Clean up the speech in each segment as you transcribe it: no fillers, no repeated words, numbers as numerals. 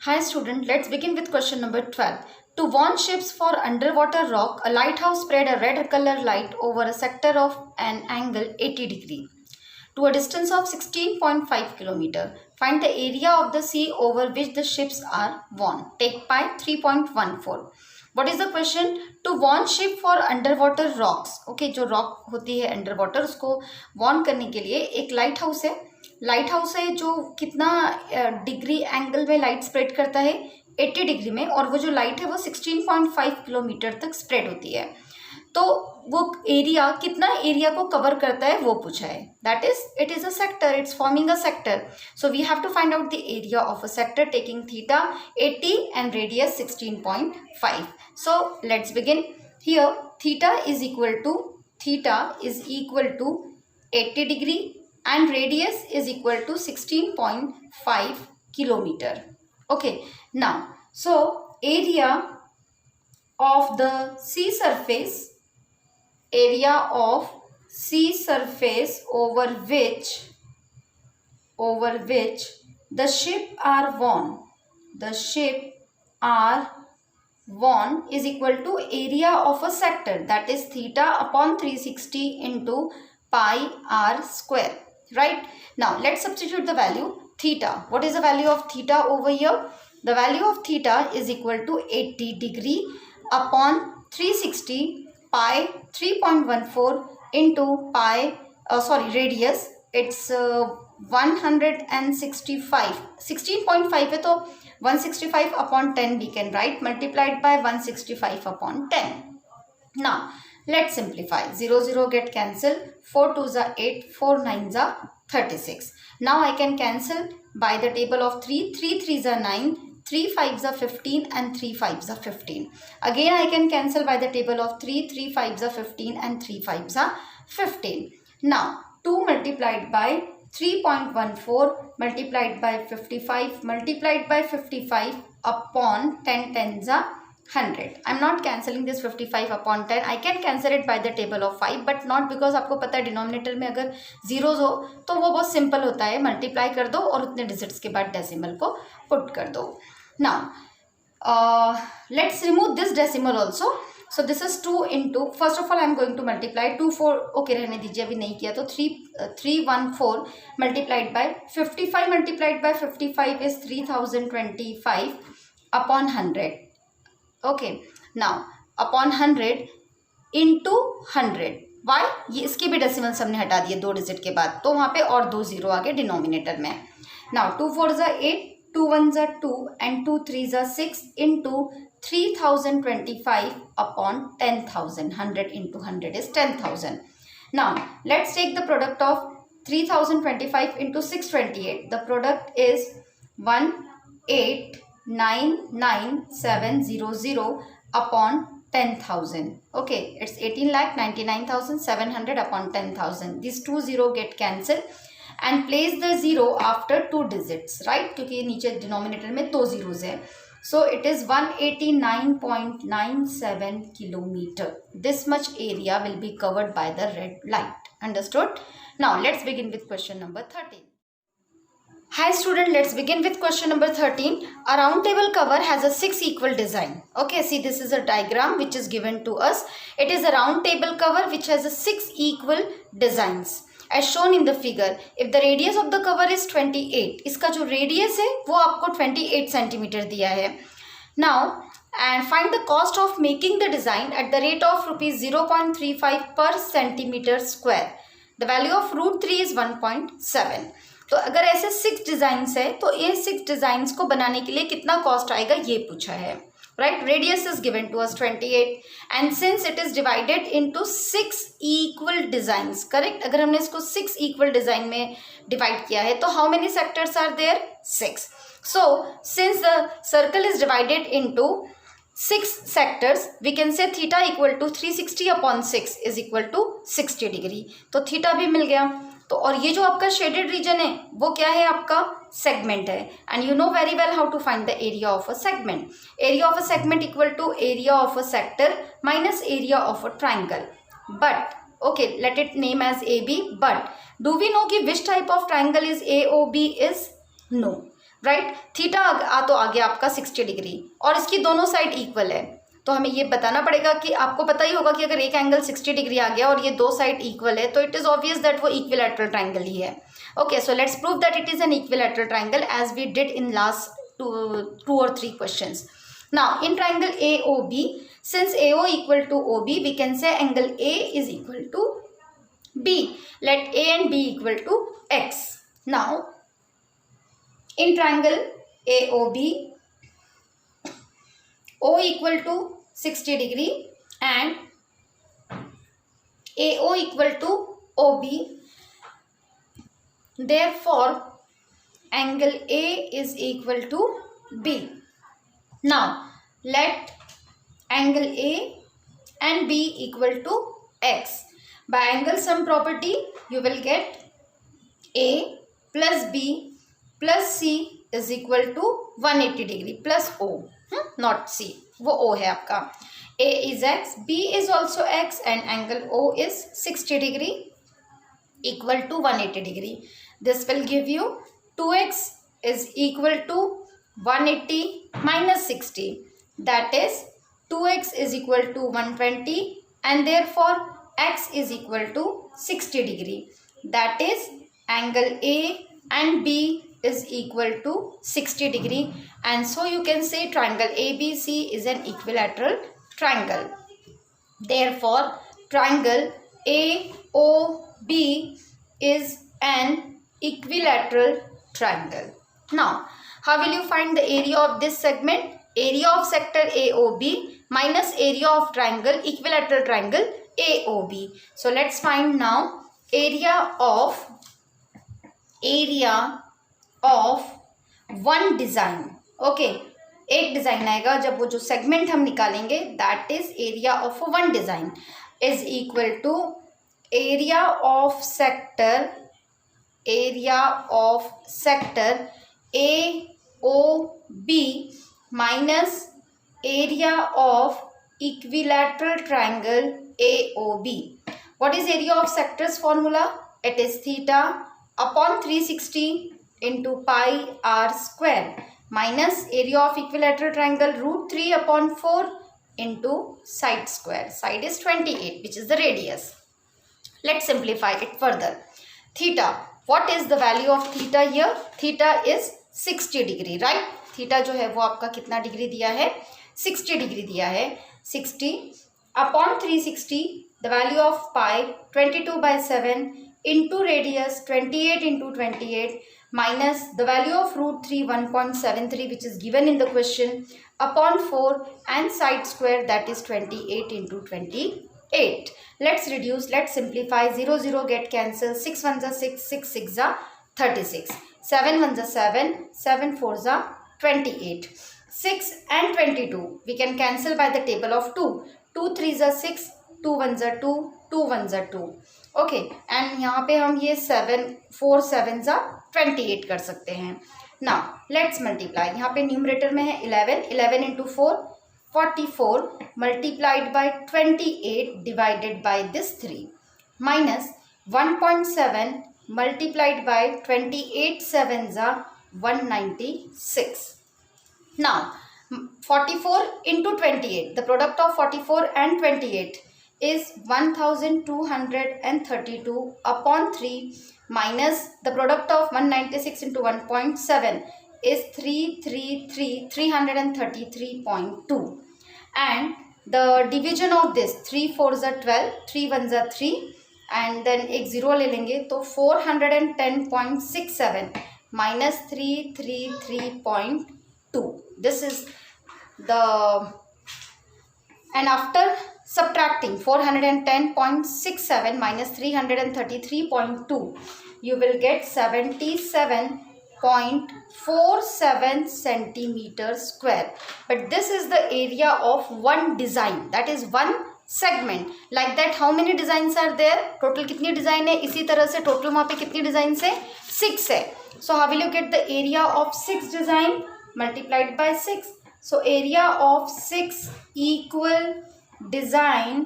Hi student, let's begin with question number 12. To warn ships for underwater rock, a lighthouse spread a red color light over a sector of an angle 80 degree to a distance of 16.5 kilometer. Find the area of the sea over which the ships are warned. Take pi 3.14. What is the question? To warn ship for underwater rocks. Okay, जो rock होती है underwater उसको warn करने के लिए एक lighthouse है. lighthouse है जो कितना डिग्री एंगल में लाइट स्प्रेड करता है 80 डिग्री में, और वो जो लाइट है वो 16.5 किलोमीटर तक स्प्रेड होती है. तो वो एरिया कितना एरिया को कवर करता है वो पूछा है. That is it is a sector, its forming a sector. So we have to find out the area of a sector taking theta 80 and radius 16.5. So let's begin. Here theta is equal to 80 degree and radius is equal to 16.5 kilometer. Okay, now so area of the sea surface over which the ship are worn is equal to area of a sector, that is theta upon 360 into pi r square. Right, now let's substitute the value theta. What is the value of theta over here? The value of theta is equal to 80 degree upon 360 pi 3.14 into pi radius. It's 165. 16.5 है तो 165 upon 10 we can write, multiplied by 165 upon 10. Now let's simplify. 0 0 get cancelled. 4 2s are 8, 4 9s are 36. Now I can cancel by the table of 3. 3 3s are 9, 3 5s are 15 and 3 5s are 15. Again I can cancel by the table of 3. 3 5s are 15 and 3 5s are 15. Now 2 multiplied by 3.14 multiplied by 55 multiplied by 55 upon 10 10s are 100. I'm not cancelling this 55 upon 10. I can cancel it by the table of 5, but not because आपको पता है denominator में अगर zeros हो तो वो बहुत simple होता है, मल्टीप्लाई कर दो और उतने डिजिट्स के बाद डेसिमल को पुट कर दो. Now let's remove this decimal also. So this is 2 into, first of all I am going to multiply 2 4. Okay रहने दीजिए, अभी नहीं किया तो 314 multiplied by 55 multiplied by 55 is 3025 upon 100. Okay, now upon 100 into 100. Why? ये इसके भी डेसिमल्स हमने हटा दिए 2 डिजिट के बाद, तो वहाँ पे और 2 जीरो आ गए डिनोमिनेटर में. Now 2 4s are 8, 2 1s are 2 and 2 3s are 6 into 3025 upon 10,000. 100 into 100 is 10,000. Now let's take the product of 3025 into 628. The product is 1,899,700 upon 10,000. Okay, it's 18,99,700 upon 10,000. These 2 0 get cancelled and place the 0 after 2 digits, right? क्योंकि नीचे denominator में 2 zeros है. So it is 189.97 kilometer. This much area will be covered by the red light. Understood? Now let's begin with question number 13. Hi student, let's begin with question number 13. A round table cover has a 6 equal design. Okay, see this is a diagram which is given to us. It is a round table cover which has a 6 equal designs as shown in the figure. If the radius of the cover is 28, इसका जो radius है वो आपको 28 centimetre दिया है. Now and find the cost of making the design at the rate of rupees 0.35 per centimeter square. The value of √3 is 1.7. तो अगर ऐसे 6 डिजाइन्स है तो ये 6 डिजाइन्स को बनाने के लिए कितना कॉस्ट आएगा ये पूछा है. Right, radius is given to us 28 and since it is divided into 6 equal designs. Correct, अगर हमने इसको 6 इक्वल डिजाइन में डिवाइड किया है तो how many sectors are there? 6. So since the circle is divided into 6 sectors, we can say theta equal to 360 upon 6 is equal to 60 degree. तो theta भी मिल गया. तो और ये जो आपका शेडेड रीजन है वो क्या है? आपका सेगमेंट है. And you know very well how to find the area of a segment. Area of a segment equal to area of a sector minus area of a triangle. But okay, let it name as AB. But do we know कि which type of triangle is AOB? Is no. Right. Theta तो आ गया आपका 60 degree और इसकी दोनों side equal है, तो हमें ये बताना पड़ेगा कि आपको पता ही होगा कि अगर एक एंगल 60 डिग्री आ गया और ये दो साइड इक्वल है तो इट इज ऑब्वियस दैट वो इक्विलैटरल ट्राइंगल ही है। Okay, so let's prove that it is an equilateral triangle as we did in last two or three questions. Now in triangle AOB, since AO equal to OB, we can say angle A is equal to B. Let A and B equal to X. Now in triangle AOB, O equal to 60 degree and AO equal to OB. Therefore angle A is equal to B. Now let angle A and B equal to X. By angle sum property you will get A plus B plus C is equal to 180 degree plus O, not C, वो O है आपका. A is X, B is also X and angle O is 60 degree equal to 180 degree. This will give you 2x is equal to 180 minus 60, that is 2x is equal to 120 and therefore x is equal to 60 degree, that is angle A and B is equal to 60 degree, and so you can say triangle ABC is an equilateral triangle. Therefore triangle AOB is an equilateral triangle. Now how will you find the area of this segment? Area of sector AOB minus area of triangle, equilateral triangle AOB. So let's find now area of one design. Okay, एक design आएगा जब वो जो segment हम निकालेंगे, that is area of one design is equal to area of sector AOB minus area of equilateral triangle AOB. What is area of sectors formula? It is theta upon 360 into pi r square minus area of equilateral triangle root 3 upon 4 into side square. Side is 28, which is the radius. Let's simplify it further. Theta, what is the value of theta here? Theta is 60 degree, right? Theta जो है वो आपका कितना degree दिया है? 60 degree दिया है. 60 upon 360, the value of pi 22/7 into radius 28 into 28 minus the value of root 3 1.73 which is given in the question upon 4 and side square, that is 28 into 28. Let's reduce, let's simplify. 0 0 get cancelled. 6 1s are 6, 6 6s are 36, 7 1s are 7, 7 4s are 28. 6 and 22 we can cancel by the table of 2. 2 3s are 6, 2 1s are 2, 2 1s are 2. Okay, and यहाँ पे हम ये 7 4 7s are 28 कर सकते हैं. Now let's multiply. यहाँ पे numerator में है 11, 11 into 4 44 multiplied by 28 divided by this 3 minus 1.7 multiplied by 28 7s are 196. Now 44 into 28, the product of 44 and 28 is 1232 upon 3 minus the product of 196 into 1.7 is 333.2, and the division of this 3 4s are 12, 3 1s are 3 and then एक zero ले लेंगे तो 410.67 minus 333.2. This is the, and after subtracting 410.67 minus 333.2 you will get 77.47 centimeter square. But this is the area of one design, that is one segment. Like that how many designs are there? Total कितनी design है? इसी तरह से total वहाँ पे कितनी design है? 6 है. So how will you get the area of 6 design? Multiplied by 6. So area of 6 equal design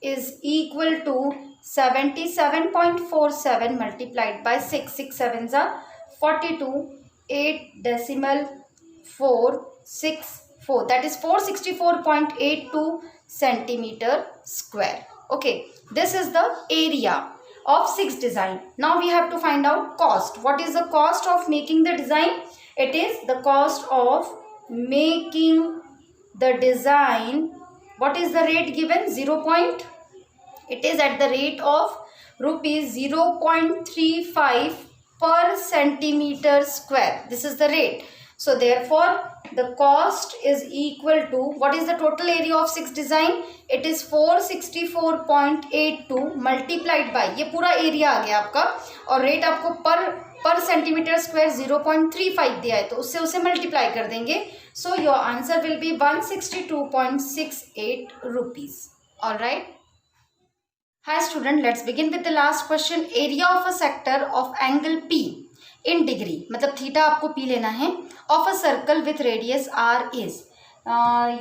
is equal to 77.47 multiplied by 6. 6 7s are 42 8.464, that is 464.82 centimeter square. Okay, this is the area of 6 design. Now we have to find out cost. What is the cost of making the design? It is the cost of making the design. What is the rate given? 0. It is at the rate of rupees 0.35 per centimeter square. This is the rate. So therefore the cost is equal to, what is the total area of 6 design? It is 464.82 multiplied by, ये पूरा area आ गया आपका, और rate आपको पर centimetre square 0.35 दिया है, तो उससे उसे मल्टीप्लाई कर देंगे. So your answer will be 162.68 rupees. All right. Hi student, let's begin with the last question. Area of a sector of angle P in degree, मतलब थीटा आपको P लेना है, of a circle with radius R is.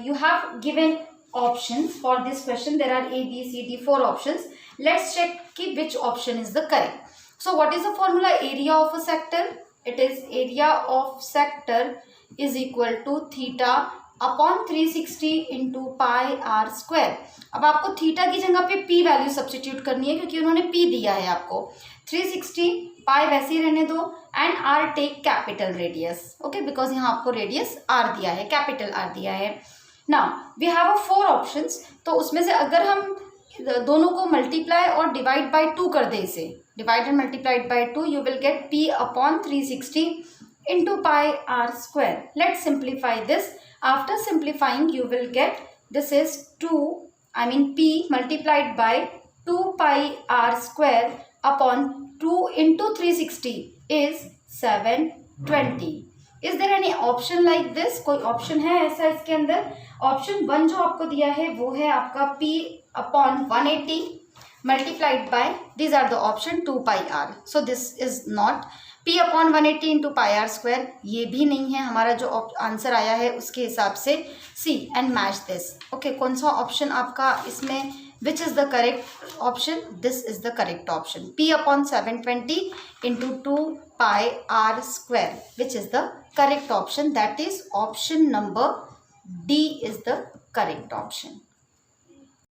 You have given options for this question. There are A, B, C, D, 4 options. Let's check which option is the correct. So what is the formula? Area of a sector. It is area of sector is equal to theta upon 360 into pi R square. अब आपको theta की जगह पे P value substitute करनी है, क्योंकि उन्होंने P दिया है आपको. 360 पाई वैसे ही रहने दो, and R take capital radius. Okay, because यहाँ आपको रेडियस आर दिया है, कैपिटल आर दिया है. Now we have a 4 options. तो उसमें से अगर हम दोनों को मल्टीप्लाई और डिवाइड बाई 2 कर दे, इसे divide and multiplied by 2, you will get P upon 360 into pi R square. Let's simplify this. After simplifying, you will get, this is 2, I mean P multiplied by 2 pi r square upon 2 into 360 is 720. Is there any option like this? कोई option है ऐसा इसके अंदर? Option 1 जो आपको दिया है वो है आपका P upon 180 multiplied by, these are the option 2 pi r. So this is not P upon 180 into pi R square, ये भी नहीं है. हमारा जो आंसर आया है उसके हिसाब से C and match this. Okay, कौन सा ऑप्शन आपका इसमें, which is the correct option? This is the correct option. P upon 720 into 2 pi R square, which is the correct option. That is option number D is the correct option.